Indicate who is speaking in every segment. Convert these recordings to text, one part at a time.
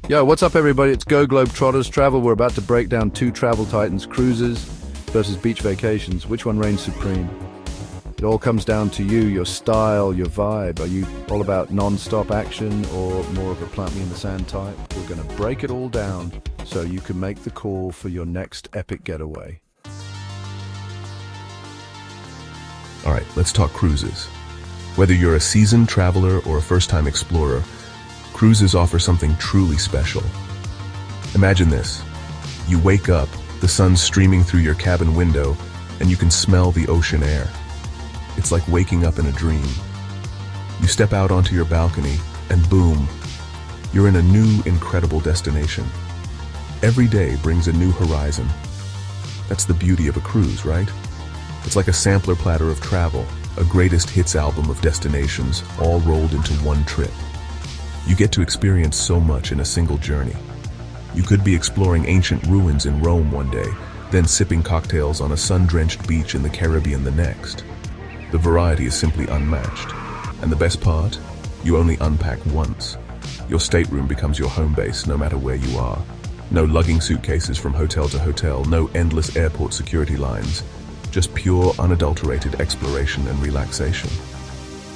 Speaker 1: Yo, what's up everybody? It's Go Globetrotters Travel. We're about to break down two travel titans, cruises versus beach vacations. Which one reigns supreme? It all comes down to you, your style, your vibe. Are you all about non-stop action or more of a plant me in the sand type? We're going to break it all down so you can make the call for your next epic getaway.
Speaker 2: All right, let's talk cruises. Whether you're a seasoned traveler or a first-time explorer, cruises offer something truly special. Imagine this. You wake up, the sun's streaming through your cabin window, and you can smell the ocean air. It's like waking up in a dream. You step out onto your balcony, and boom, you're in a new, incredible destination. Every day brings a new horizon. That's the beauty of a cruise, right? It's like a sampler platter of travel, a greatest hits album of destinations, all rolled into one trip. You get to experience so much in a single journey. You could be exploring ancient ruins in Rome one day, then sipping cocktails on a sun-drenched beach in the Caribbean the next. The variety is simply unmatched. And the best part? You only unpack once. Your stateroom becomes your home base no matter where you are. No lugging suitcases from hotel to hotel, no endless airport security lines. Just pure, unadulterated exploration and relaxation.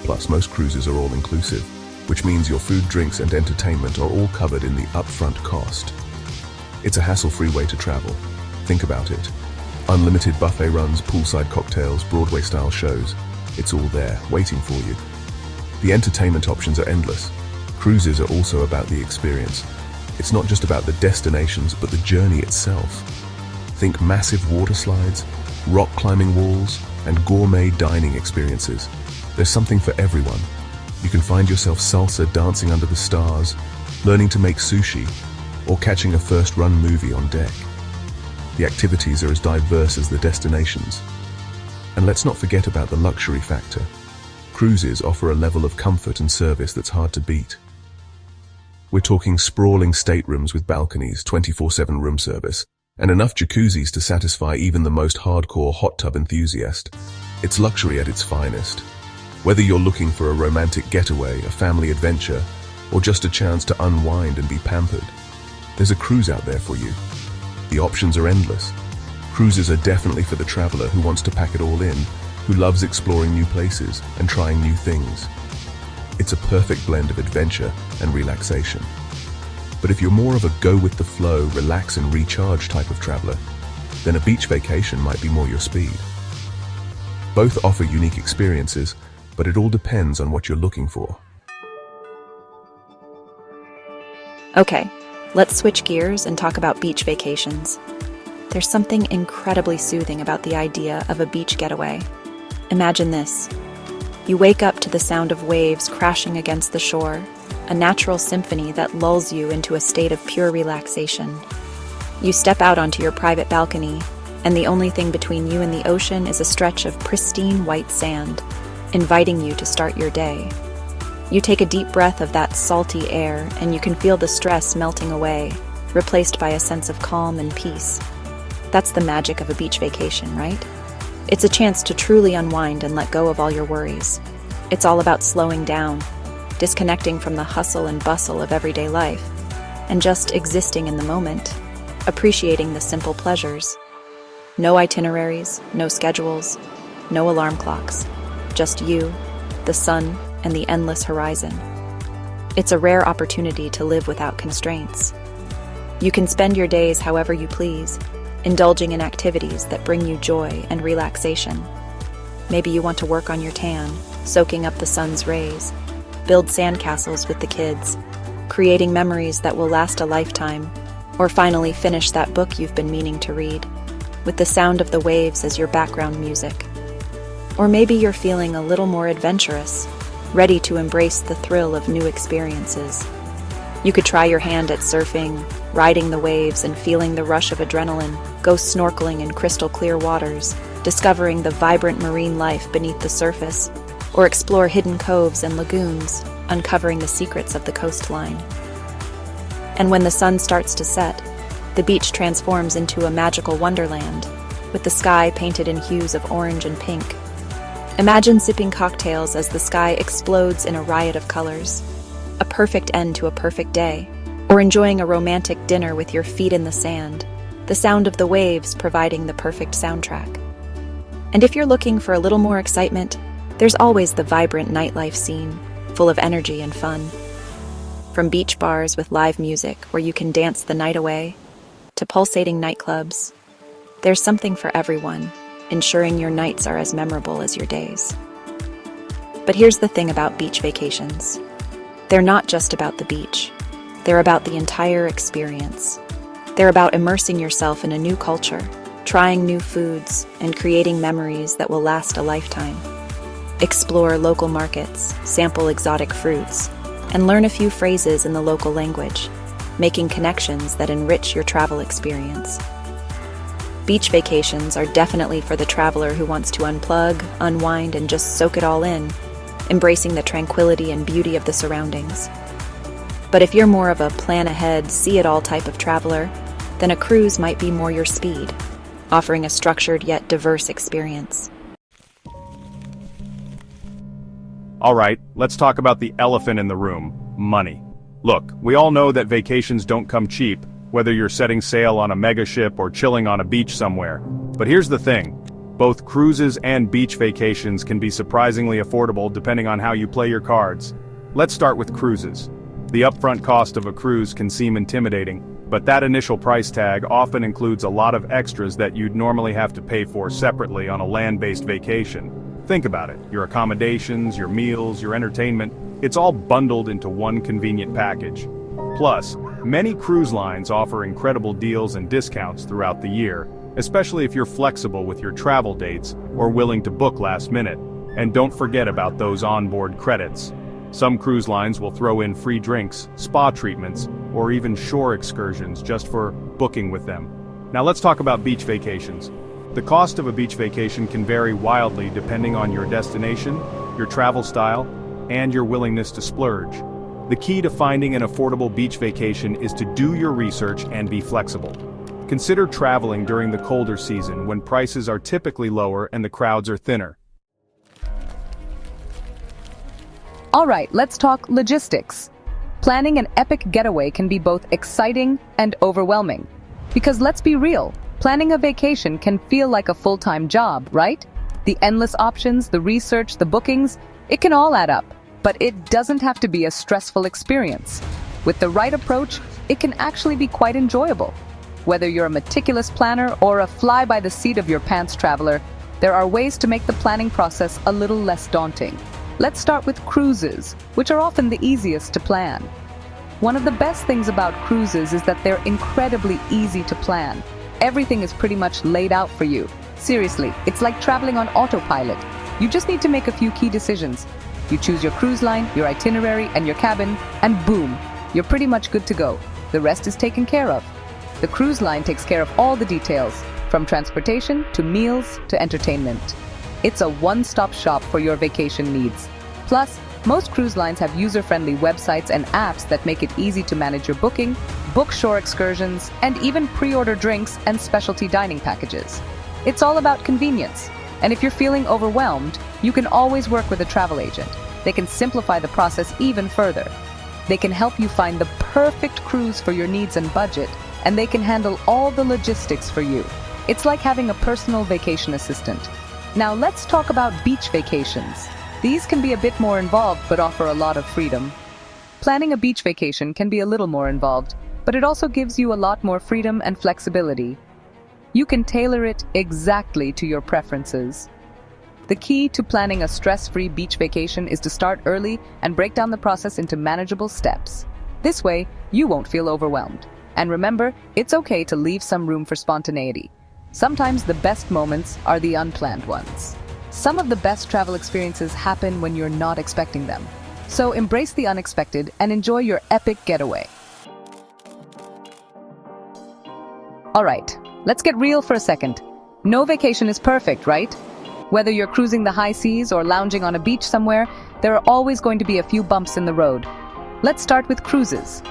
Speaker 2: Plus, most cruises are all-inclusive, which means your food, drinks, and entertainment are all covered in the upfront cost. It's a hassle-free way to travel. Think about it. Unlimited buffet runs, poolside cocktails, Broadway-style shows. It's all there, waiting for you. The entertainment options are endless. Cruises are also about the experience. It's not just about the destinations, but the journey itself. Think massive water slides, rock climbing walls, and gourmet dining experiences. There's something for everyone. You can find yourself salsa dancing under the stars, learning to make sushi, or catching a first-run movie on deck. The activities are as diverse as the destinations. And let's not forget about the luxury factor. Cruises offer a level of comfort and service that's hard to beat. We're talking sprawling staterooms with balconies, 24/7 room service, and enough jacuzzis to satisfy even the most hardcore hot tub enthusiast. It's luxury at its finest. Whether you're looking for a romantic getaway, a family adventure, or just a chance to unwind and be pampered, there's a cruise out there for you. The options are endless. Cruises are definitely for the traveler who wants to pack it all in, who loves exploring new places and trying new things. It's a perfect blend of adventure and relaxation. But if you're more of a go-with-the-flow, relax and recharge type of traveler, then a beach vacation might be more your speed. Both offer unique experiences, but it all depends on what you're looking for.
Speaker 3: Okay, let's switch gears and talk about beach vacations. There's something incredibly soothing about the idea of a beach getaway. Imagine this. You wake up to the sound of waves crashing against the shore, a natural symphony that lulls you into a state of pure relaxation. You step out onto your private balcony, and the only thing between you and the ocean is a stretch of pristine white sand, inviting you to start your day. You take a deep breath of that salty air, and you can feel the stress melting away, replaced by a sense of calm and peace. That's the magic of a beach vacation, right? It's a chance to truly unwind and let go of all your worries. It's all about slowing down, disconnecting from the hustle and bustle of everyday life, and just existing in the moment, appreciating the simple pleasures. No itineraries, no schedules, no alarm clocks. Just you, the sun, and the endless horizon. It's a rare opportunity to live without constraints. You can spend your days however you please, indulging in activities that bring you joy and relaxation. Maybe you want to work on your tan, soaking up the sun's rays, build sandcastles with the kids, creating memories that will last a lifetime, or finally finish that book you've been meaning to read, with the sound of the waves as your background music. Or maybe you're feeling a little more adventurous, ready to embrace the thrill of new experiences. You could try your hand at surfing, riding the waves and feeling the rush of adrenaline, go snorkeling in crystal clear waters, discovering the vibrant marine life beneath the surface, or explore hidden coves and lagoons, uncovering the secrets of the coastline. And when the sun starts to set, the beach transforms into a magical wonderland, with the sky painted in hues of orange and pink. Imagine sipping cocktails as the sky explodes in a riot of colors. A perfect end to a perfect day. or enjoying a romantic dinner with your feet in the sand, the sound of the waves providing the perfect soundtrack. And if you're looking for a little more excitement, there's always the vibrant nightlife scene, full of energy and fun. From beach bars with live music where you can dance the night away, to pulsating nightclubs, there's something for everyone, ensuring your nights are as memorable as your days. But here's the thing about beach vacations. They're not just about the beach. They're about the entire experience. They're about immersing yourself in a new culture, trying new foods, and creating memories that will last a lifetime. Explore local markets, sample exotic fruits, and learn a few phrases in the local language, making connections that enrich your travel experience. Beach vacations are definitely for the traveler who wants to unplug, unwind, and just soak it all in, embracing the tranquility and beauty of the surroundings. But if you're more of a plan-ahead, see-it-all type of traveler, then a cruise might be more your speed, offering a structured yet diverse experience.
Speaker 4: All right, let's talk about the elephant in the room, money. Look, we all know that vacations don't come cheap, whether you're setting sail on a megaship or chilling on a beach somewhere. But here's the thing. Both cruises and beach vacations can be surprisingly affordable depending on how you play your cards. Let's start with cruises. The upfront cost of a cruise can seem intimidating, but that initial price tag often includes a lot of extras that you'd normally have to pay for separately on a land-based vacation. Think about it. Your accommodations, your meals, your entertainment, it's all bundled into one convenient package. Plus, many cruise lines offer incredible deals and discounts throughout the year, especially if you're flexible with your travel dates or willing to book last minute. And don't forget about those onboard credits. Some cruise lines will throw in free drinks, spa treatments, or even shore excursions just for booking with them. Now let's talk about beach vacations. The cost of a beach vacation can vary wildly depending on your destination, your travel style, and your willingness to splurge. The key to finding an affordable beach vacation is to do your research and be flexible. Consider traveling during the colder season when prices are typically lower and the crowds are thinner.
Speaker 5: All right, let's talk logistics. Planning an epic getaway can be both exciting and overwhelming. Because let's be real, planning a vacation can feel like a full-time job, right? The endless options, the research, the bookings, it can all add up. But it doesn't have to be a stressful experience. With the right approach, it can actually be quite enjoyable. Whether you're a meticulous planner or a fly-by-the-seat-of-your-pants traveler, there are ways to make the planning process a little less daunting. Let's start with cruises, which are often the easiest to plan. One of the best things about cruises is that they're incredibly easy to plan. Everything is pretty much laid out for you. Seriously, it's like traveling on autopilot. You just need to make a few key decisions. You choose your cruise line, your itinerary, and your cabin, and boom, you're pretty much good to go. The rest is taken care of. The cruise line takes care of all the details, from transportation to meals to entertainment. It's a one-stop shop for your vacation needs. Plus, most cruise lines have user-friendly websites and apps that make it easy to manage your booking, book shore excursions, and even pre-order drinks and specialty dining packages. It's all about convenience. And if you're feeling overwhelmed, you can always work with a travel agent. They can simplify the process even further. They can help you find the perfect cruise for your needs and budget, and they can handle all the logistics for you. It's like having a personal vacation assistant. Now let's talk about beach vacations. These can be a bit more involved but offer a lot of freedom. Planning a beach vacation can be a little more involved, but it also gives you a lot more freedom and flexibility. You can tailor it exactly to your preferences. The key to planning a stress-free beach vacation is to start early and break down the process into manageable steps. This way, you won't feel overwhelmed. And remember, it's okay to leave some room for spontaneity. Sometimes the best moments are the unplanned ones. Some of the best travel experiences happen when you're not expecting them. So embrace the unexpected and enjoy your epic getaway. All right, let's get real for a second. No vacation is perfect, right? Whether you're cruising the high seas or lounging on a beach somewhere, there are always going to be a few bumps in the road. Let's start with cruises.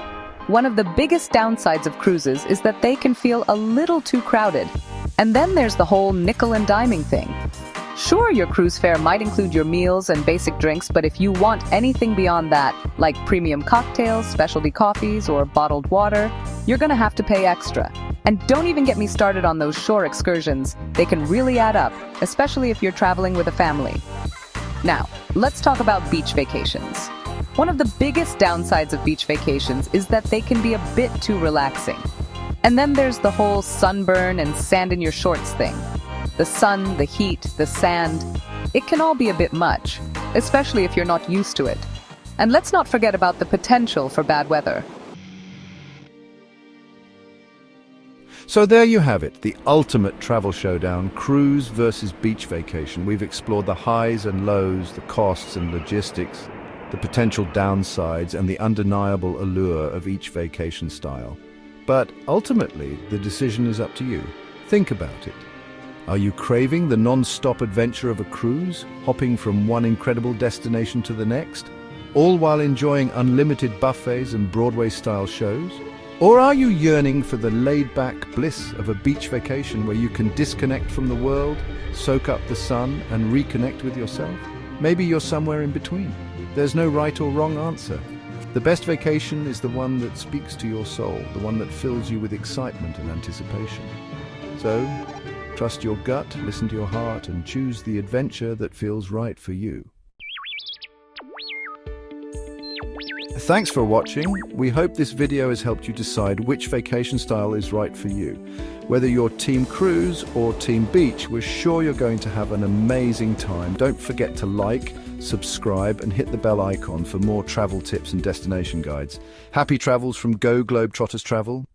Speaker 5: One of the biggest downsides of cruises is that they can feel a little too crowded. And then there's the whole nickel and diming thing. Sure, your cruise fare might include your meals and basic drinks, but if you want anything beyond that, like premium cocktails, specialty coffees, or bottled water, you're gonna have to pay extra. And don't even get me started on those shore excursions. They can really add up, especially if you're traveling with a family. Now, let's talk about beach vacations. One of the biggest downsides of beach vacations is that they can be a bit too relaxing. And then there's the whole sunburn and sand in your shorts thing. The sun, the heat, the sand, it can all be a bit much, especially if you're not used to it. And let's not forget about the potential for bad weather.
Speaker 1: So there you have it, the ultimate travel showdown, cruise versus beach vacation. We've explored the highs and lows, the costs and logistics, the potential downsides and the undeniable allure of each vacation style. But ultimately, the decision is up to you. Think about it. Are you craving the non-stop adventure of a cruise, hopping from one incredible destination to the next, all while enjoying unlimited buffets and Broadway-style shows? Or are you yearning for the laid-back bliss of a beach vacation where you can disconnect from the world, soak up the sun, and reconnect with yourself? Maybe you're somewhere in between. There's no right or wrong answer. The best vacation is the one that speaks to your soul, the one that fills you with excitement and anticipation. So, trust your gut, listen to your heart, and choose the adventure that feels right for you. Thanks for watching. We hope this video has helped you decide which vacation style is right for you. Whether you're team cruise or team beach, we're sure you're going to have an amazing time. Don't forget to like, subscribe, and hit the bell icon for more travel tips and destination guides. Happy travels from Go Globetrotters Travel.